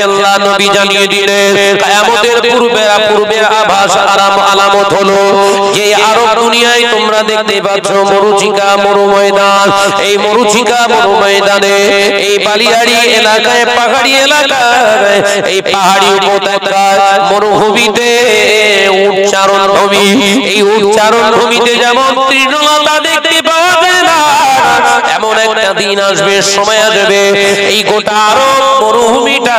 আল্লাহ নবী জানিয়ে দিলেন কিয়ামতের পূর্বে আভাস আলামত হলো যে আরব দুনিয়ায় তোমরা দেখতে পাচ্ছ মরুচিকা মরুময়দান। এই মরুচিকা মরুময়দানে এই বালিয়াড়ি এলাকায় পাহাড়ি এলাকায় এই পাহাড়ি উপত্যকায় মরুভূমিতে উচ্চারণ ভূমি, এই উচ্চারণ ভূমিতে যেমন তৃণলতা দেখতে পাওয়া যায় না, এমন একটা দিন আসবে, সময় আসবে এই গোটা আরব মরুভূমিটা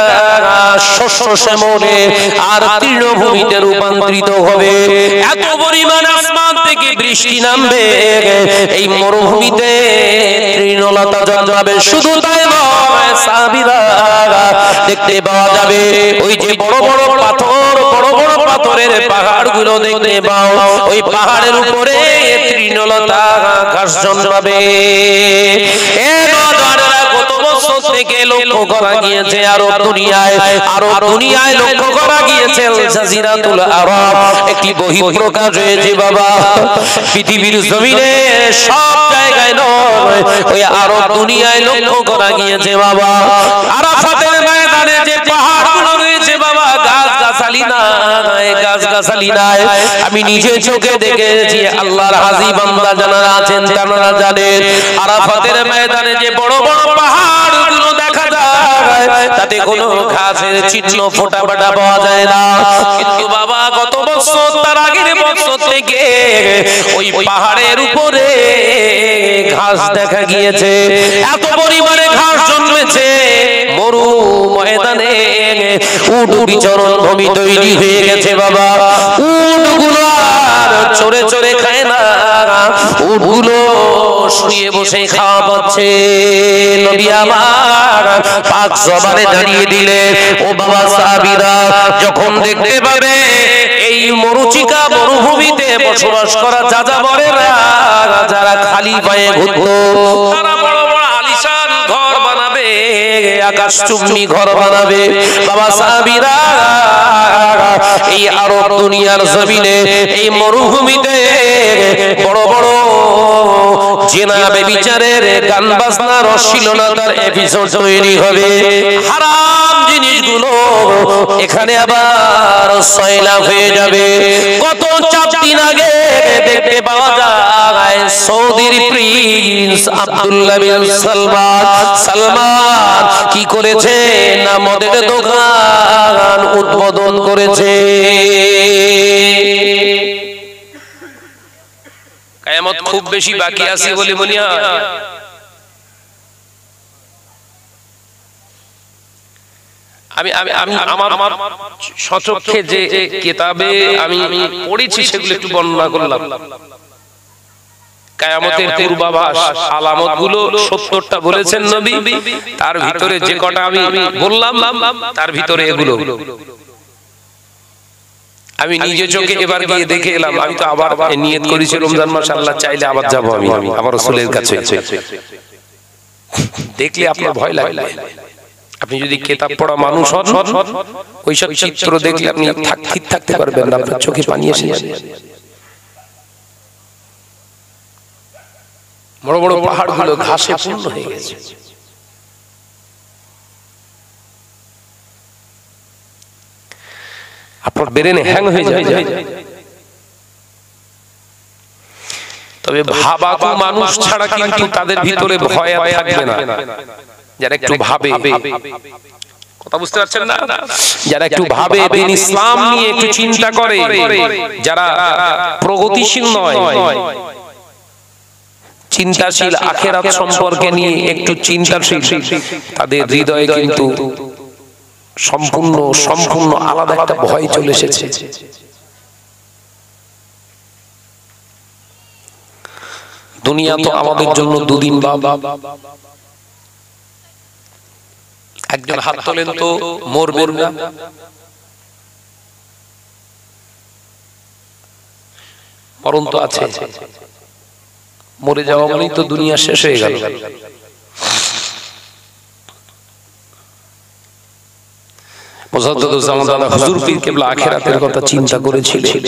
শস্য শ্যামলে আর তৃণভূমিতে রূপান্তরিত হবে। এত পরিমাণ আসমান থেকে বৃষ্টি নামবে, এই মরুভূমিতে তৃণলতা জন্মাবে। শুধু তাই নয়, সাহাবীরা দেখতে পাওয়া যাবে ওই যে বড় বড় পাথর, বড় বড় পাথরের পাহাড়গুলো দেখতে পাও, ওই পাহাড়ের উপরে তৃণলতা ঘাস জন্মাবে। কত বছর থেকে লক্ষ্য করা গিয়েছে আরব দুনিয়ায় লক্ষ্য করা গিয়েছে জাজিরাতুল আরব একটি বহিঃপ্রকাশ হয়েছে বাবা। পৃথিবীর জমিনে সব জায়গায় নয়, ওই আরব দুনিয়ায় লক্ষ্য করা গিয়েছে বাবা। আরাফাতের ময়দানে যে পাহাড়গুলো রয়েছে বাবা, গাছগাছালি নাই। আমি নিজে চোখে দেখেছি, আল্লাহর হাজী বান্দা যারা আছেন তারা জানেন আরাফাতের ময়দানে যে বড় বড় পাহাড়গুলো দেখা যায় তাতে কোনো ঘাসের চিহ্ন ফোটা ফাটা পাওয়া যায় না। কিন্তু বাবা গত বছর তার আগের বছর থেকে ওই পাহাড়ের উপরে ঘাস দেখা গিয়েছে। এত পরিমাণে ঘাস জন্মেছে, মরু ময়দানে উট বিচরণ ভূমি তৈরি হয়ে গেছে বাবা। উটগুলো আর চড়ে চড়ে খায় না, উটগুলো শুয়ে বসে খাওয়া পাচ্ছে। নবী আমার পাক জবানে দাঁড়িয়ে দিলে, ও বাবা সাহাবীরা যখন দেখতে পাবে এই মরুচিকা মরুভূমিতে বসবাস করা যাযাবরেরা যারা খালি পায়ে ঘুরতো, তারা বড় বড় আলিশান ঘর বানাবে, আকাশচুম্বী ঘর বানাবে। বাবা সাহাবীরা এই আরব দুনিয়ার জমিনে এই মরুভূমিতে বড় বড় জিনা বেবিচারের গান বাজনার অশ্লীলতার এপিসোড তৈরি হবে। হারাম জিনিসগুলো এখানে আবার সয়লাভ হয়ে যাবে। কত 4 দিন আগে দেখতে পাওয়া যায় সৌদির প্রিন্স আব্দুল্লাহ বিন সালমান কি করেছে না, মদের দোকান উদ্বোধন করেছে। কিয়ামত খুব বেশি বাকি আছে বলে মনে হয়। আমি আমার সচক্ষে যে কিতাবে আমি পড়েছি সেগুলো একটু বর্ণনা করলাম। কিয়ামতের পূর্বাভাস আলামতগুলো 70টা বলেছেন নবী, তার ভিতরে যে কটা আমি বললাম তার ভিতরে এগুলো আমি নিজে চোখে এবার গিয়ে দেখে এলাম। আমি তো আবার নিয়ত করেছি রমজান মাস আল্লাহ চাইলে আবার যাব, আমি আবার রাসূলের কাছে। দেখলে আপনার ভয় লাগবে। আপনি যদি কিতাব পড়া মানুষ হন, ওইসব চিত্র দেখলে আপনি ঠিক থাকতে পারবেন না, আপনার চোখে পানি এসে যাবে। বড় বড় পাহাড়গুলো ঘাসে পূর্ণ হয়ে গেছে। আপনার ব্রেনে হ্যাং হয়ে যায়। তবে ভাবাকু মানুষ ছাড়া কিন্তু তাদের ভিতরে ভয় থাকবে না। যারা একটু ভাবে, কথা বুঝতে পারছেন না, যারা একটু ভাবে, দিন ইসলাম নিয়ে একটু চিন্তা করে, যারা প্রগতিশীল নয়, চিন্তাশীল, আখিরাত সম্পর্কে নিয়ে একটু চিন্তাশীল, তাদের হৃদয়ে কিন্তু সম্পূর্ণ আলাদা একটা ভয় চলে এসেছে। দুনিয়া তো আমাদের জন্য দুদিন বাবা। একজন হাত তোলেন তো, মরবেন না? মরণ তো আছে, মরে যাওয়া মানেই তো দুনিয়া শেষ হয়ে গেল। মুজাদ্দিদুজ্জামান দাদা হুজুর পীর কেবলা আখিরাতের কথা চিন্তা করেছিলেন।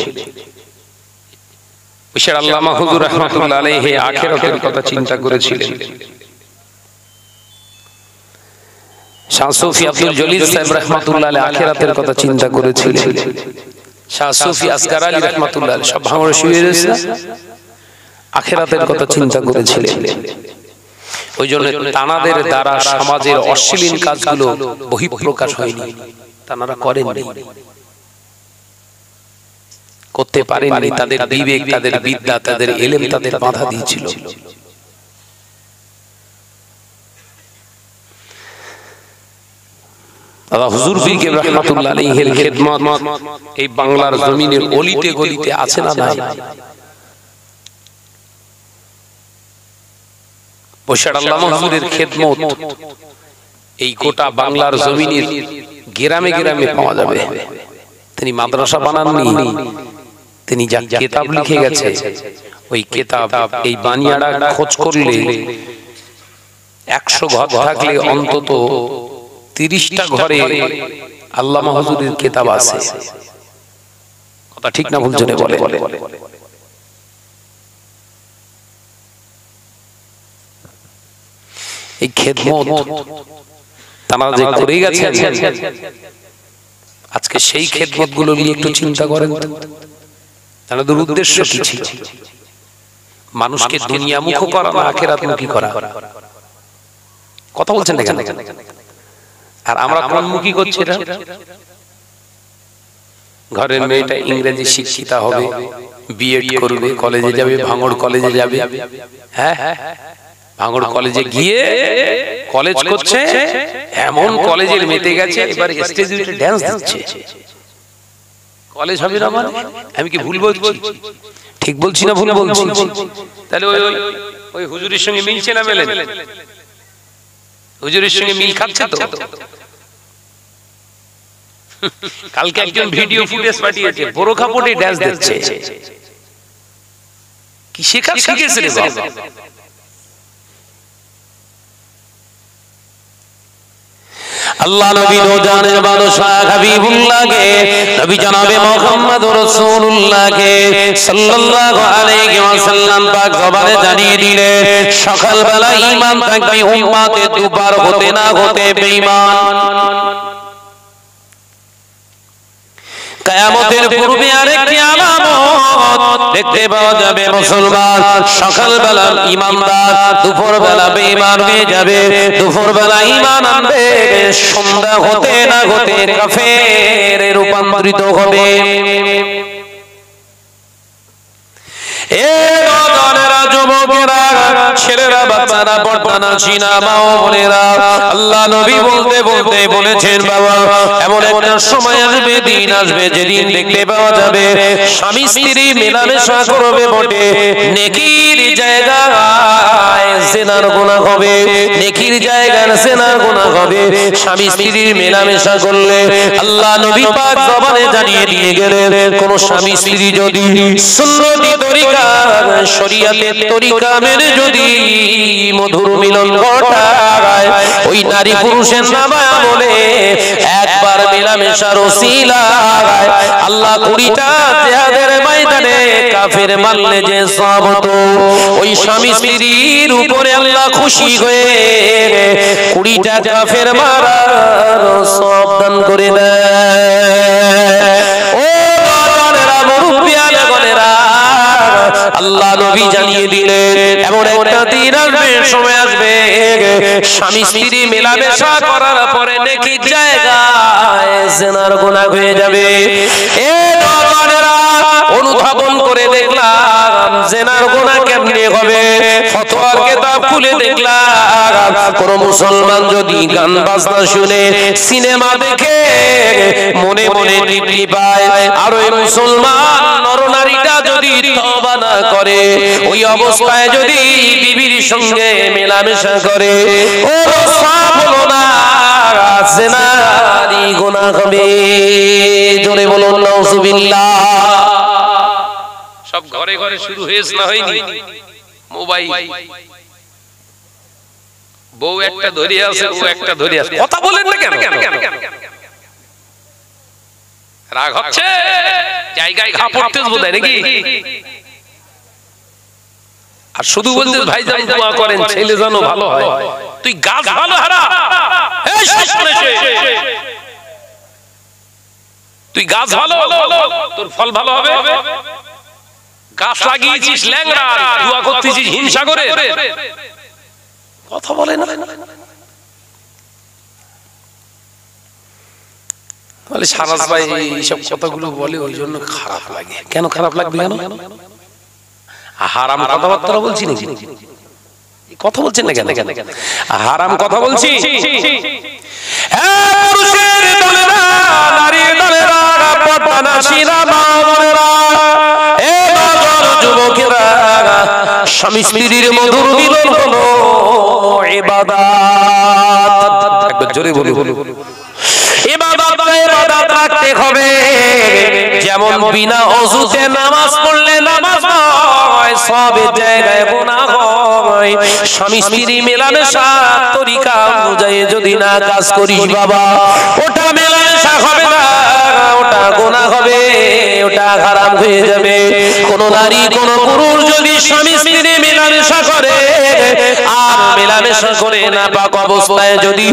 বিশেষ আল্লামা হুজুর রাহমাতুল্লাহ আলাইহি আখিরাতের কথা চিন্তা করেছিলেন। শাহ সুফি আব্দুল জলিল সাহেব রাহমাতুল্লাহ আলাইহি আখিরাতের কথা চিন্তা করেছিলেন। শাহ সুফি আসগার আলী রাহমাতুল্লাহ আলাইহি সব ভাঙড়ে শুয়ে রয়েছে, আখিরাতের কথা চিন্তা করেছিলেন। ওই জন্য তানাদের দ্বারা সমাজের অশ্লীল কাজগুলো বহিঃপ্রকাশ হয়নি, তানারা করেননি, করতে পারেননি। তাদের বিবেক, তাদের বিদ্যা, তাদের ইলম তাদের বাধা দিয়েছিল। হুজুর পীর কেবলা রাহমাতুল্লাহ আলাইহির খিদমত এই বাংলার জমিনের অলিতে গলিতে আছে না নাই? বশির আল্লামা হুজুরের খিদমত এই গোটা বাংলার জমিনের গ্রামে গ্রামে পাওয়া যাবে। তিনি মাদ্রাসা বানাননি, তিনি যা কিতাব লিখে গেছে ওই কিতাব এই বানিয়াড়া খোঁজ করলে 100 ঘর থাকলে অন্তত 30টা ঘরে আল্লামা হুজুরের কিতাব আছে। কথা ঠিক না ভুল জেনে বলে। এই খিদমত তারা যে করে গেছেন, আজকে সেই খিদমত গুলো নিয়ে একটু চিন্তা করেন। তাদের উদ্দেশ্য কি ছিল? মানুষকে দুনিয়ামুখী করা না আখিরাতমুখী করা? কথা বলছেন না কেন? আর আমরা কোনমুখী করছি এটা? ঘরের মেয়েটা ইংরেজি শিক্ষিতা হবে, বিএড করবে, কলেজে যাবে, ভাঙড় কলেজে যাবে। হ্যাঁ, ভাঙড় কলেজে গিয়ে কলেজ করছে, এমন কলেজের মেতে গেছে এবার স্টেজে উঠে ডান্স দিচ্ছে। কলেজ হবে না মানে? আমি কি ভুল বলছি? ঠিক বলছি না ভুল বলছি? তাহলে ওই হুজুরের সঙ্গে মিলছে না মেলে? হুজুরের সঙ্গে মিল খাচ্ছে তো। কালকে একজন ভিডিও ফুটেজ পাঠিয়েছে, বোরখা পরে ডান্স দিচ্ছে। কি শিখেছে রে বাবা? আল্লাহ নবী রোজানের বাদশা হাবিবুল্লাহকে, নবী জনাবে মুহাম্মদ রাসূলুল্লাহকে সাল্লাল্লাহু আলাইহি ওয়াসাল্লাম পাক জবানে জানিয়ে দিলেন, সকালবেলা ঈমান থাকবে উম্মতে, দুবার হতে না হতে বেঈমান। কিয়ামতের পূর্বে আরেকটি আলামত দেখতে পাওয়া যাবে, মুসলমান সকালবেলা ঈমানদার, দুপুরবেলা বেঈমান হয়ে যাবে। দুপুরবেলা ঈমান আনবে, সন্ধ্যা হতে না হতে কাফেরে রূপান্তরিত হবে। এ নওজওয়ানেরা, যুবকেরা, ছেলেরা, বাচ্চারা, পর্দানা সিনা মা ও বোনেরা, আল্লাহ নবী বলতে বলতে বলেছেন, বাবা এমন একটা সময় আসবে, দিন আসবে, যেদিন দেখতে পাওয়া যাবে স্বামী স্ত্রী মেলামেশা করবে বটে, নেকির জায়গায় জিনার গুনাহ হবে, নেকির জায়গায় জিনার গুনাহ হবে। স্বামী স্ত্রীর মেলামেশা করলে আল্লাহ নবী পাক জবানে জানিয়ে দিয়ে গেলেন, কোন স্বামী স্ত্রী যদি সুন্নতি তরিকা, শরীয়তের তরিকা মেনে যদি মধুর মিলন ঘটায়, ওই নারী পুরুষের নামায়া বলে একবার মেলামেশার ওসিলায় আল্লাহ 20টা জিহাদের ময়দানে কাফের মারলে যে সওয়াব হতো, ওই স্বামী স্ত্রীর উপরে আল্লাহ খুশি হয়ে 20টা কাফের মারার সওয়াব দান করে দেয়। ও বাবারা, মুরব্বিয়ানা গনেরা, আল্লাহ নবী জানিয়ে দিলেন, এমন একটা দিন আসবে, সময় আসবে, স্বামী স্ত্রী মেলামেশা করার পরে নেকির জায়গায় জিনার গুনাহ হয়ে যাবে। এ নওজওয়ানেরা, অনুধাবন করে দেখলাম জিনার গুনাহ কেমনে হবে। ফতোয়ার কিতাব খুলে দেখলাম, কোন মুসলমান যদি গান বাজনা শুনে, সিনেমা দেখে মনে মনে তৃপ্তি পায়, আর ওই মুসলমান নরনারীটা যদি তওবা না করে, ওই অবস্থায় যদি বিবির সঙ্গে মেলামেশা করে, ও সওয়াব হলো না, জিনারি গুনাহ হবে। জোরে বলুন নাউজুবিল্লাহ। সব ঘরে ঘরে শুরু হয়েছে না হয়নি? মোবাইল, বউ একটা ধরে আছে, ও একটা ধরে আছে, কথা বলেন না কেন? রাগ হচ্ছে, জায়গায় ঘা পড়তে বোধহয় নাকি? আর শুধু বলতে ভাইজান দোয়া করেন ছেলে যেন ভালো হয়। তুই গাছ ভালো হারা, এই শুনে তুই গাছ ভালো, তোর ফল ভালো হবে। গাছ লাগিয়েছিস ল্যাংড়া, দোয়া করতেছিস হিংসা করে, কথা বলে না। বলে সারাস ভাই এইসব কথাগুলো বলে, ওই জন্য খারাপ লাগে। কেন খারাপ লাগবে? কেন হারাম কথাবার্তা বলছি নাকি? কথা বলছেন না কেন? হারাম কথা বলছি। পুরুষের দলেরা, নারীর দলেরা, পর্দানাশীরা, মা বোনেরা, এ নজর যুবকেরা, স্বামী স্ত্রীর মধুর মিলন হলো ইবাদত। একবার জোরে বলুন, ইবাদত রাখতে হবে। যেমন বিনা ওযুতে নামাজ পড়লে নামাজ হয়, সব জায়গায় গুনাহ হয়। স্বামী স্ত্রী মেলামেশা তরিকা অনুযায়ী যদি না কাজ করিস বাবা, ওটা মেলামেশা হবে না, ওটা গুনাহ হবে, ওটা হারাম হয়ে যাবে। কোন নারী কোন পুরুষ যদি স্বামী স্ত্রী মেলামেশা করে আর মেলামেশা করে নাপাক অবস্থায় যদি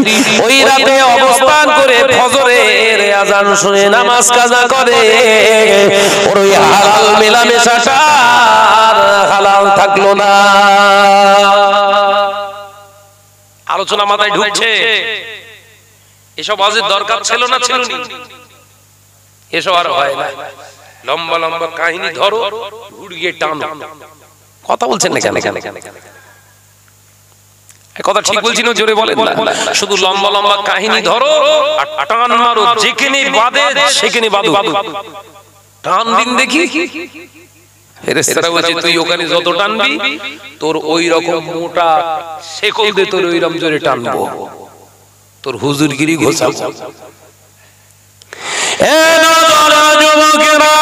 ওই রাতে অবস্থান করে ফজরের আযান শুনে নামাজ কাজা করে, ওই হালাল মেলামেশাটা হালাল থাকলো না। আলোচনা মাথায় ঢুকছে? এসব আজের দরকার ছিল না, ছিল না? এসব আর হয় না। লম্বা লম্বা কাহিনী ধরো, ঘুরিয়ে টানো। কথা বলছেন না কেন? কথা ঠিক বলছি না? জোরে বলেন না। শুধু লম্বা লম্বা কাহিনী ধরো আর টান মারো, যেখানে বাদে সেখানে বাদু, টান দিন দেখি। ফেরেশতারা বলছে তুই ওখানে যত টানবি তোর ওই রকম মোটা শেকল দিয়ে তোর ওই রকম জোরে টানবো, তোর হুজুরগিরি ঘোষাবো। এ নজরা যুবকেরা,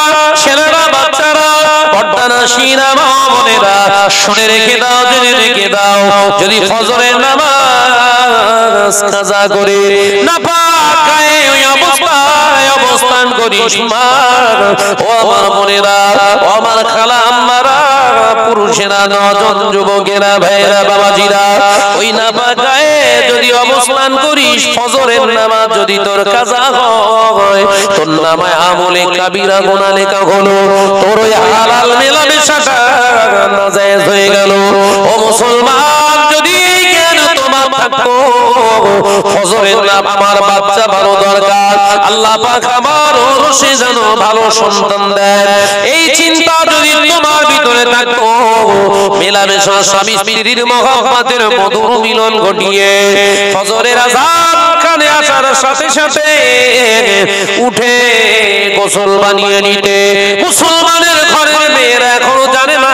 ছেলেরা, বাচ্চারা, পর্দানাশীরা, মা বোনেরা, শুনে রেখে দাও, জেনে রেখে দাও, যদি ফজরের নামাজ কাজা করে নাপাক গায়ে ওই অবস্থায় অবস্থান করিস মা, ও আমার বোনেরা, ও আমার খালা আম্মারা, পুরুষেরা, নজন যুবকেরা, ভাইরা, বাবাজিরা, ওই নাপাক গায়ে যদি অবস্থান করিস, ফজরের নামাজ যদি তোর কাজা হয়, তোর নামায় আমলে কাবিরা গুনাহ লেখা হলো, তোর ওই হালাল মেলামেশাটা নাজায়েজ হয়ে গেল। ও মুসলমান, যদি জ্ঞান তোমার থাকতো, ফজরের নামাজ আমার বাচ্চা ভালো দরকার, আল্লাহ পাক আমার ওরসে যেন ভালো সন্তান দেয়, এই চিন্তা যদি তোমার ভিতরে থাকতো, মেলামেশা স্বামী স্ত্রীর মহব্বতের মধুর মিলন ঘটিয়ে ফজরের আযান কানে আসার সাথে সাথে উঠে গোসল বানিয়ে নিতে। মুসলমানের ঘরের মেয়েরা এখনো জানে না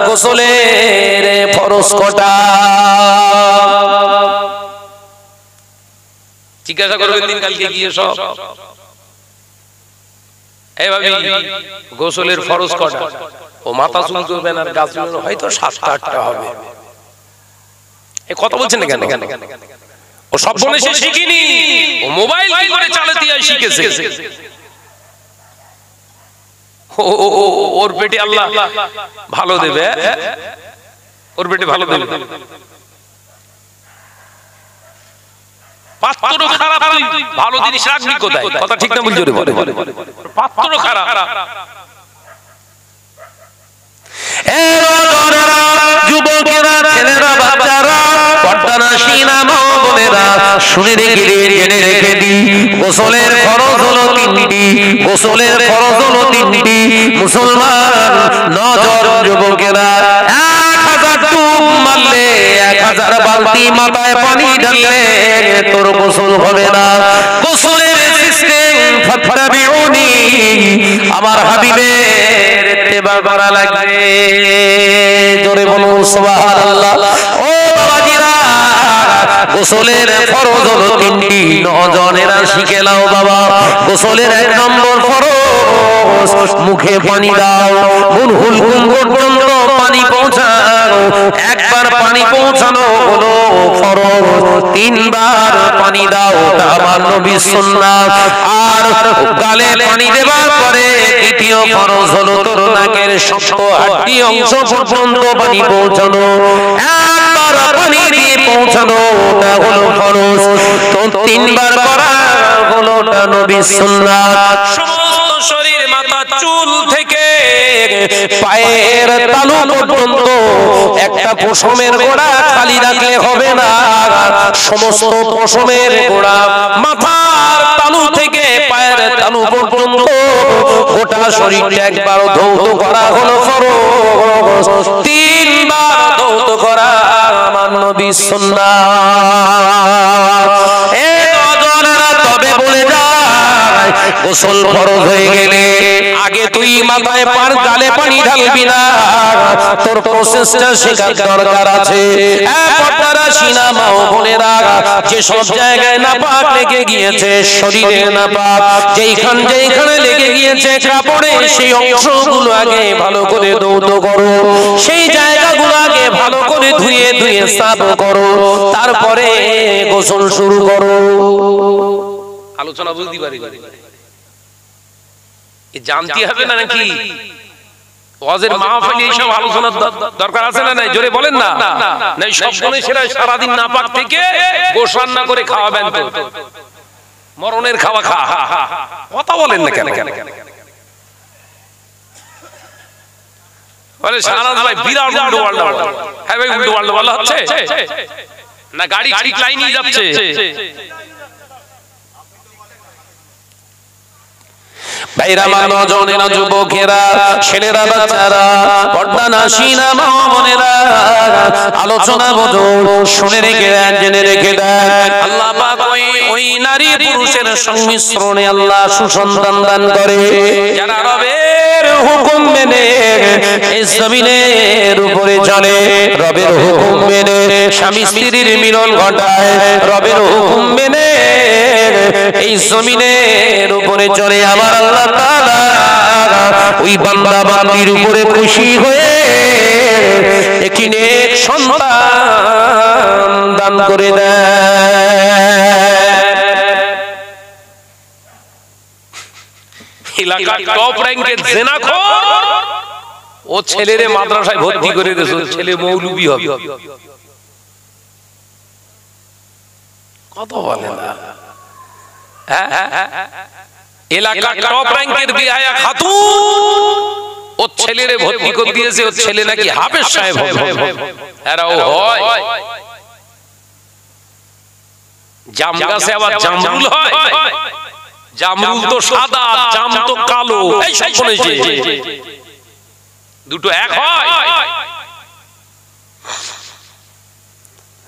গোসলের ফরজ কটা। জিজ্ঞাসা করবেন দিন কালকে গিয়ে সব, এই ভাবি গোসলের ফরজ কটা? ও মাথা চুল করবেন আর গাছ হয়তো 7-8টা হবে। এই কথা বলছেন না কেন? ও সব বলে সে শিখিনি, ও মোবাইল কি করে চালাতে হয় শিখেছে। ওর পেটে আল্লাহ ভালো দেবে, ওর পেটে ভালো দেবে। পাত্র খারাপ, ভালো জিনিস রাখবি কোথায়? কথা ঠিক না? বুঝতে বলে পাত্র খারাপ। যুবকেরা, ছেলেরা, বাচ্চারা, পর্দানাশীরা, মা বোনেরা, শুনে রেখে জেনে রেখে দি, গোসলের ফরজ হলো 3টি, গোসলের ফরজ হলো 3টি। মুসলমান নজর যুবকেরা, 1000 ডুব মারলে, 1000 বালতি মাথায় পানি ঢাললে তোর গোসল হবে না। গোসলের সিস্টেম ফাতাবিউনি, আমার হাবিবের ইত্তেবা করা লাগবে। জোরে বলুন সুবহানাল্লাহ। ও বাবাজিরা, গোসলের ফরজ হলো 3টি, নজনেরা শিখে নাও বাবা। গোসলের 1 নম্বর ফরজ, মুখে পানি দাও, মুনহুল কুম পর্যন্ত পানি পৌঁছাও। একবার পানি পৌঁছানো হলো ফরজ, 3 বার পানি দাও, এটা আমার নবীর সুন্নাত। আর গালে পানি দেওয়ার পরে দ্বিতীয় ফরজ হলো তোর নাকের শক্ত হাড্ডি অংশ পর্যন্ত পানি পৌঁছানো। একবার পানি দিয়ে পৌঁছানো ওটা হলো ফরজ, তো 3 বার করা হলো নবীর সুন্নাত। সমস্ত শরীর মাথা চুল থেকে পায়ের তালু পর্যন্ত একটা পশমের গোড়া খালি রাখলে হবে না, সমস্ত পশমের গোড়া মাথার তালু থেকে পায়ের তালু পর্যন্ত গোটা শরীরটা একবার ধৌত করা হলো ফরজ, 3 বার ধৌত করা আমার নবীর সুন্নাত। এ নজরেরা তবে বলে যায় গোসল ফরজ হয়ে গেলে আগে তুই মাথায় পার গালে পানি ঢালবি না, তোর প্রসেসটা শেখার দরকার আছে। পর্দারা সিনা মা ও বোনেরা, যে সব জায়গায় নাপাক লেগে গিয়েছে, শরীরে নাপাক যেইখানে লেগে গিয়েছে কাপড়ে, সেই অংশগুলো আগে ভালো করে ধৌত করো, সেই জায়গাগুলো আগে ভালো করে ধুয়ে ধুয়ে সাফ করো, তারপরে গোসল শুরু করো। আলোচনা বুঝতে পারি জানতে হবে না নাকি? ওয়াজের মাহফিলে এইসব আলোচনার দরকার আছে না নাই? জোরে বলেন না। নাই সব মনীষীরা সারাদিন নাপাক থেকে গোসল না করে খাওয়াবেন তো মরণের খাওয়া খা, কথা বলেন না কেন? বলে শাহনাজ ভাই বিরাট উল্টো পাল্টা, হ্যাঁ ভাই উল্টো পাল্টা বলা হচ্ছে না, গাড়ি ঠিক লাইনই যাচ্ছে। ভাইরা মা নজনেরা যুবকেরা ছেলেরা বাচ্চারা পর্দা নাসিনা মা বোনেরা, আলোচনা বোঝো, শুনে রেখে দেন, জেনে রেখে দেন। আল্লাহ পাক ওই নারী পুরুষের সংমিশ্রণে আল্লাহ সুসন্তান দান করে যারা রবের হুকুম মেনে এই জমিনের উপরে চলে, রবের হুকুম মেনে স্বামী স্ত্রীর মিলন ঘটায়, রবের হুকুম মেনে এই জমিনের উপরে চলে। আমার আল্লাহ তাআলা ওই বান্দা বান্দির উপরে খুশি হয়ে একটি নেক সন্তান দান করে দেয়। এলাকার টপ র‍্যাঙ্কের জেনাখোর ও ছেলেরে মাদ্রাসায় ভর্তি করে দিয়েছে, ছেলে মৌলবি হবে। কত বলে না? এলাকার টপ র‍্যাঙ্কের বিআয়া খাতুন ও ছেলেরে ভর্তি করে দিয়েছে, ও ছেলে নাকি হাফেজ সাহেব হবে। এরাও হয় জাম গাছে আবার জামরুল হয়, জামরুল তো সাদা, জাম তো কালো, এই সব শুনেছি, দুটো এক হয়।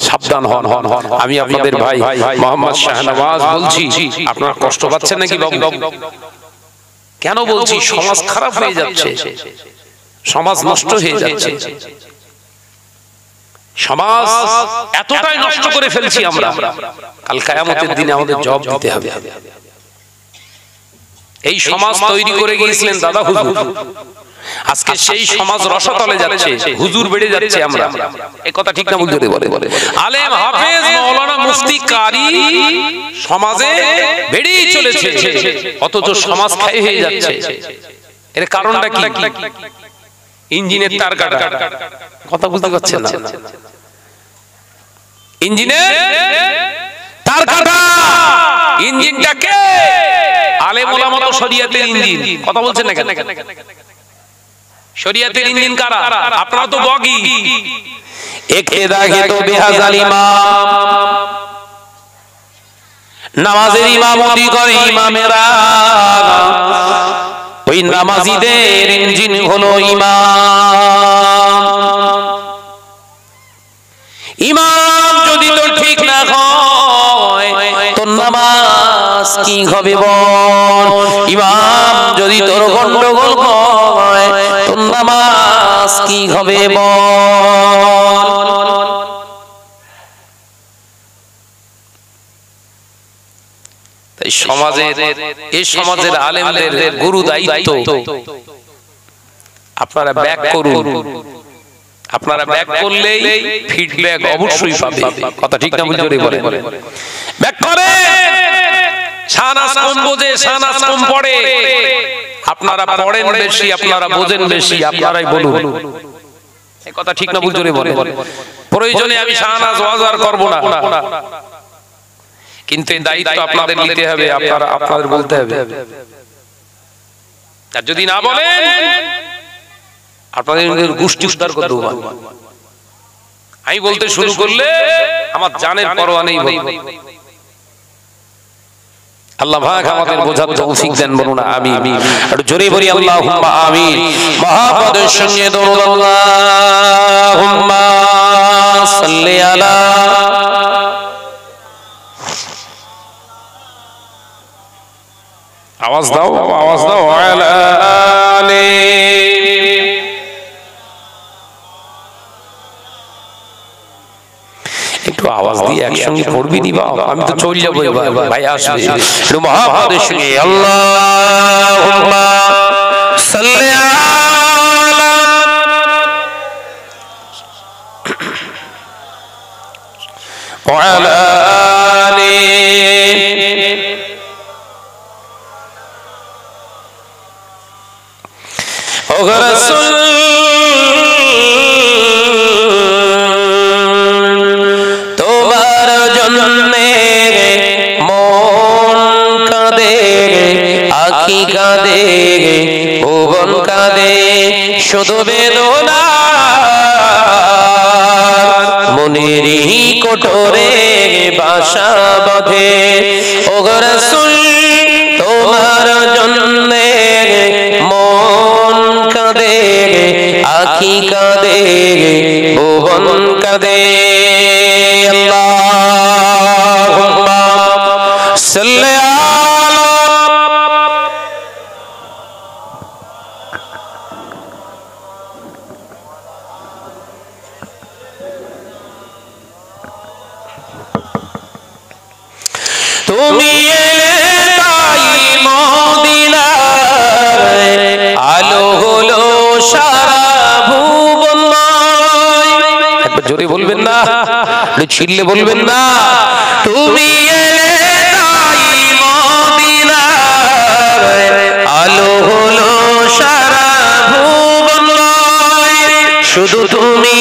সাবধান হন। আমি আপনাদের ভাই মোহাম্মদ শাহনওয়াজ বলছি, আপনারা কষ্ট পাচ্ছেন নাকি বাবু? কেন বলছি? সমাজ খারাপ হয়ে যাচ্ছে, সমাজ নষ্ট হয়ে যাচ্ছে, সমাজ এতটাই নষ্ট করে ফেলছি আমরা, কাল কিয়ামতের দিনে আমাদের জবাব দিতে হবে। এই সমাজ তৈরি করে গিয়েছিলেন দাদা হুজুর, আজকে সেই সমাজ রসাতলে যাচ্ছে, হুজুর বেড়ে যাচ্ছে। আমরা এই কথা ঠিক না বলতে বলে আলেম হাফেজ মাওলানা মুফতি কারি সমাজে বেড়েই চলেছে, অথচ সমাজ ক্ষয় হয়ে যাচ্ছে। এর কারণটা কি? ইঞ্জিনের তার কাটা, কথা বুঝতে পারছেন না? ইঞ্জিনের তার কাটা, ইঞ্জিনটাকে আলেম ওলামা তো শরিয়াতের ইঞ্জিন, কথা বলছেন না কেন? শরিয়াতের ইঞ্জিন কারা? আপনারা তো বগি। ইকতিদাকে তো বিহাজাল ইমাম, নামাজের ইমামতি করে ইমামেরা, ওই নামাজীদের ইঞ্জিন হলো ইমাম। ইমাম যদি তো ঠিক না হয় তো নামাজ কি হবে বল? ইমাম যদি তোর গন্ডগোল হয় তো নামাজ কি হবে বল? তাই সমাজের, এই সমাজের আলেমদের গুরু দায়িত্ব আপনারা ব্যাক করুন। আপনারা ব্যাক করলেই ফিডব্যাক অবশ্যই পাবেন, কথা ঠিক না? বুঝতে বলে ব্যাক করে। শাহনাজ কম বোঝে, শাহনাজ কম পড়ে, আপনারা পড়েন বেশি, আপনারা বোঝেন বেশি, আপনারাই বলুন। এই কথা ঠিক না ভুল জোরে বলেন। প্রয়োজনে আমি শাহনাজ ওয়াজ আর করব না, কিন্তু এই দায়িত্ব আপনাদের নিতে হবে, আপনাদের বলতে হবে। আর যদি না বলেন আপনাদের গোষ্ঠী উদ্ধার করে দেব। আমি বলতে শুরু করলে আমার জানের পরোয়া নেই। আল্লাহ পাক আমাদের বোঝার তৌফিক দেন, বলুন আমিন। একটু জোরে বলি আল্লাহুম্মা আমিন। মহাপদের সঙ্গে দরুদ আল্লাহুম্মা সাল্লি আলা আওয়াজ দাও আলা আলি। একটু আওয়াজ দিয়ে একসঙ্গে পড়বি দিবা, আমি তো চলে যাবো ভাই আসবে। একটু মহাপদের সঙ্গে আল্লাহুম্মা সাল্লি আলা আলি। ও রাসূল তোমার জন্যে মন কাঁদে, আখি কাঁদে, ভুবন কাঁদে, শুধু বেদনা মনেরই কোটরে বাসা বাঁধে। ও রাসূল তোমার জন্যে মন কাঁদে, আখি কাঁদে, ভুবন কাঁদে। আল্লাহুম্মা সাল্লি তুমি এলে তাই মদিনায়, আলো হলো সারা ভুবন। একবার জোরে বলবেন না, ছিল্লে বলবেন না। তুমি এলে তাই মদিনায়, আলো হলো সারা ভুবন। শুধু তুমি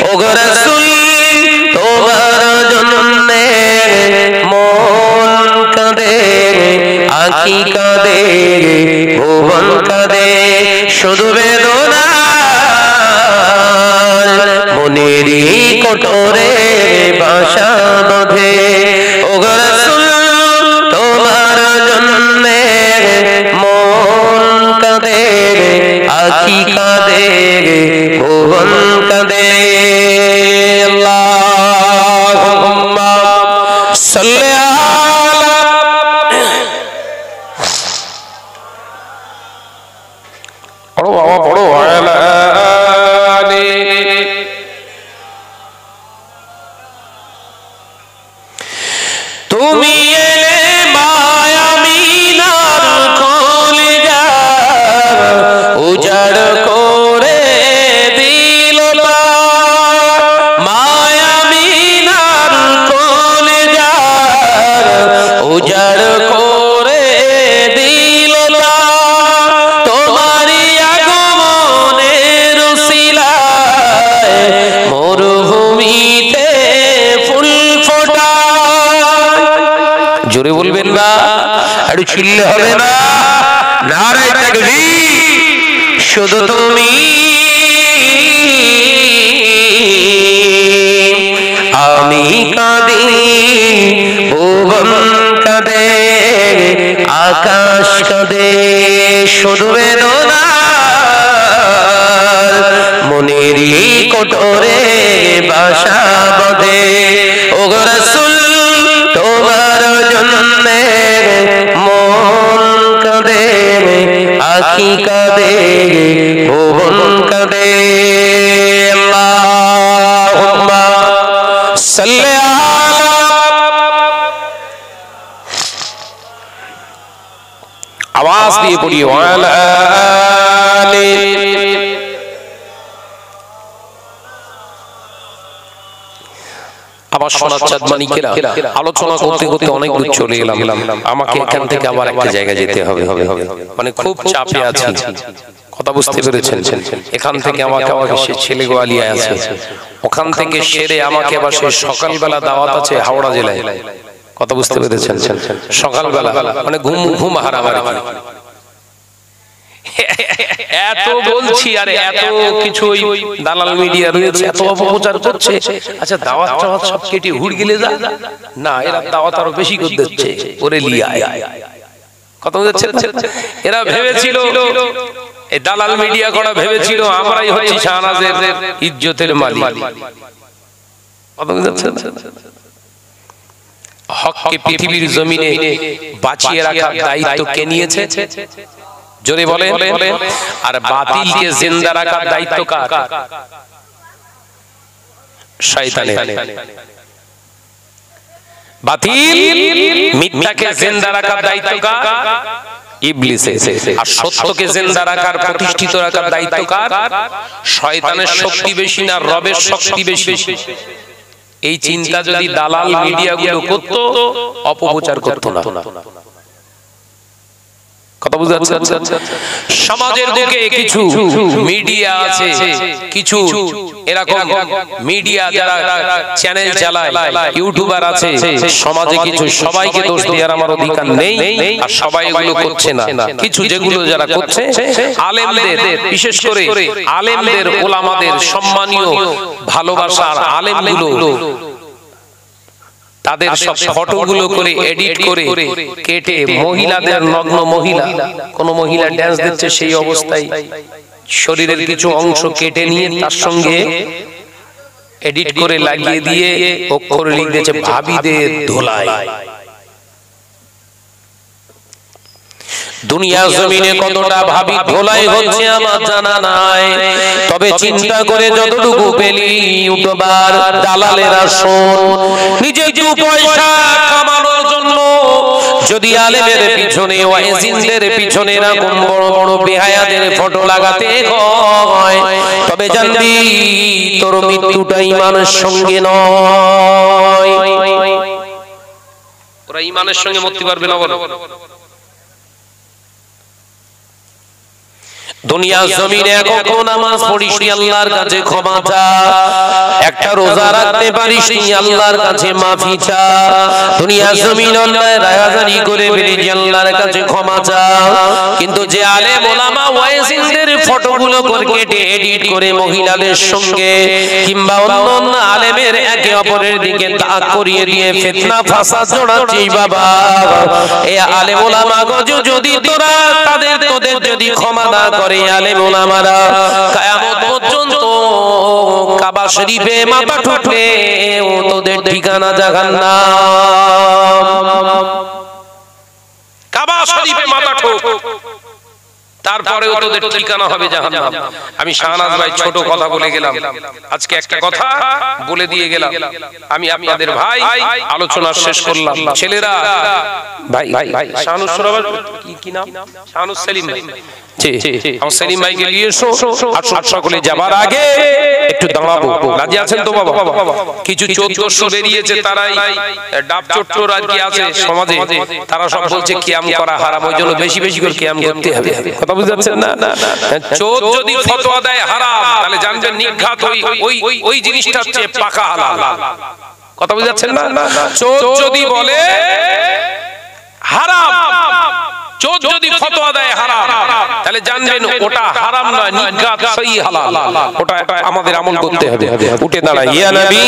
ও রাসূল তোমার জন্যে মন কাঁদে, আখি কাঁদে, ভুবন কাঁদে, শুধু বেদনা মনেরই কোটরে বাসা বাঁধে। ও রাসূল তোমার জন্যে মন কাঁদে, আখি কাঁদে, ভুবন কাঁদে। আল্লাহুম্মা সাল্লি আলা পড়ো বাবা পড়ো আলা আলি। তুমি এলে মায়ামিনার কলিজা উজাড় করে দিল। মায়ামিনার কলিজা উজাড় করে দিল। তোমারই আগমনের উসিলায় মরুভূমিতে ফুল ফোটায়। জোরে বলবেন না, একটু চিল্লে হবে না। নারে তাকবীর। শুধু তুমি আমি কাঁদি, ভুবন কাঁদে, আকাশ কাঁদে, শুধু বেদনা মনেরই কোটরে বাসা বাঁধে। ও রাসূল তোমার জন্যে মন কাঁদে, আখি কাঁদে, ভুবন কাঁদে। আল্লাহুম্মা সাল্লি আলা আওয়াজ দিয়ে পড়ি ওয়ালা আলি। আমার সোনার চাঁদ মানিকেরা, আলোচনা করতে করতে অনেক দূর চলে এলাম। আমাকে এখান থেকে আবার একটা জায়গায় যেতে হবে, মানে খুব চাপে আছি, কথা বুঝতে পেরেছেন? এখান থেকে আমাকে সে ছেলে গোয়ালিয়া আছে, ওখান থেকে সেরে আমাকে আবার সেই সকালবেলা দাওয়াত আছে হাওড়া জেলায়, কথা বুঝতে পেরেছেন? সকালবেলা মানে ঘুম হারাম আর কি। এত বলছি আরে এত কিছু ওই দালাল মিডিয়া রয়েছে, এত অপপ্রচার করছে। আচ্ছা দাওয়াত টাওয়াত সব কেটে হুড় গেলে যা না, এরা দাওয়াত আরো বেশি করে দিচ্ছে ওরে লিয়া, কথা বুঝছেন? এরা ভেবেছিল, এই দালাল মিডিয়া করা ভেবেছিল আমরাই হচ্ছি শাহনাজের ইজ্জতের মালিক, কথা বুঝছেন? হককে পৃথিবীর জমিনে বাঁচিয়ে রাখার দায়িত্ব কে নিয়েছে? জোরে বলেন। আর বাতিলকে জিন্দা রাখার দায়িত্ব কার? শয়তানের। বাতিল মিথ্যাকে জিন্দা রাখার দায়িত্ব কার? ইবলিসের। আর সত্যকে জিন্দা রাখার, প্রতিষ্ঠিত রাখার দায়িত্ব কার? শয়তানের শক্তি বেশি না রবের শক্তি বেশি? এই চিন্তা যদি দালাল মিডিয়াগুলো করত, অপপ্রচার করত না। কথা বুঝতে পারছেন? সমাজের বুকে কিছু মিডিয়া আছে, কিছু এরকম মিডিয়া যারা চ্যানেল চালায়, ইউটিউবার আছে সমাজে কিছু, সবাইকে দোষ দেওয়ার আমার অধিকার নেই, আর সবাই এগুলো করছে না। কিছু যেগুলো যারা করছে, আলেমদের, বিশেষ করে আলেমদের, ওলামাদের সম্মানীয় ভালোবাসার আলেমগুলো তাদের সব ফটোগুলো করে এডিট করে কেটে মহিলাদের, নগ্ন মহিলা, কোন মহিলা ড্যান্স দিচ্ছে সেই অবস্থায় শরীরের কিছু অংশ কেটে নিয়ে তার সঙ্গে এডিট করে লাগিয়ে দিয়ে অক্ষরে লিখেছে ভাবিদের ধোলাই। দুনিয়া জমিনে কতটা ভাবি ধোলাই হচ্ছে আমার জানা নাই, তবে চিন্তা করে যতটুকু পেলি ইউটিউবার দালালেরা শোন, নিজে দু পয়সা কামানোর জন্য যদি আলেমের পিছনে, ওয়াইজিনদের পিছনে এরকম বড় বড় বেহায়াদের ফটো লাগাতে হয়, তবে জানবি তোর মৃত্যুটা ইমানের সঙ্গে নয়। ওরা ইমানের সঙ্গে মরতে পারবে না বলো? দুনিয়া জমিনে কখন নামাজ পড়িস নি আল্লাহর কাছে ক্ষমা চা, একটা রোজা রাখতে পারিস নি আল্লাহর কাছে মাফি চা, দুনিয়া জমিন অন্যায় রায়াজানি করে ফেলেছি আল্লাহর কাছে ক্ষমা চা। কিন্তু যে আলেম ওলামা ওয়াইজিনদের ফটোগুলো করে কেটে এডিট করে মহিলাদের সঙ্গে কিংবা অন্য আলেমের একে অপরের দিকে তাক করিয়ে দিয়ে ফিতনা ফাসাদ ছড়াচ্ছিস বাবা, এই আলেম ওলামা যদি তোরা তোদের যদি ক্ষমা না করে আলেম ওলামারা কিয়ামত পর্যন্ত কাবা শরীফে মাথা ঠুকলে তোদের ঠিকানা জাহান্নাম। কাবা শরীফে মাথা ঠুক, তারপরেও তোদের ঠিকানা হবে জাহান্নাম। আমি শাহনাজ ভাই ছোট কথা বলে গেলাম, আজকে একটা কথা বলে দিয়ে গেলাম। আমি আপনাদের ভাই আলোচনা শেষ করলাম। ছেলেরা ভাই শাহানুস সরোবর কি নাম? শাহানুস সেলিম ভাই, সেলিম ভাইকে নিয়ে এসো। সকলে যাবার আগে একটু দাঁড়াবো, রাজি আছেন তো বাবা? কিছু 1400 বেরিয়েছে, তারাই ডাব চট্টর আর কি আছে সমাজে, তারা সব বলছে কিয়াম করা হারাম, ওই জন্য বেশি বেশি করে কিয়াম করতে হবে। কথা বুঝতে পারছেন না? চোর যদি ফতোয়া দেয় হারাম, তাহলে জানবেন নিঘাত ওই জিনিসটা হচ্ছে পাকা হালাল। কথা বুঝতে পারছেন না? চোর যদি বলে হারাম, চোর যদি ফতোয়া দেয় হারাম, তাহলে জানবেন ওটা হারাম না, নিঘাত সহি হালাল। ওটা আমাদের আমল করতে হবে। উঠে দাঁড়াই, ইয়া নবী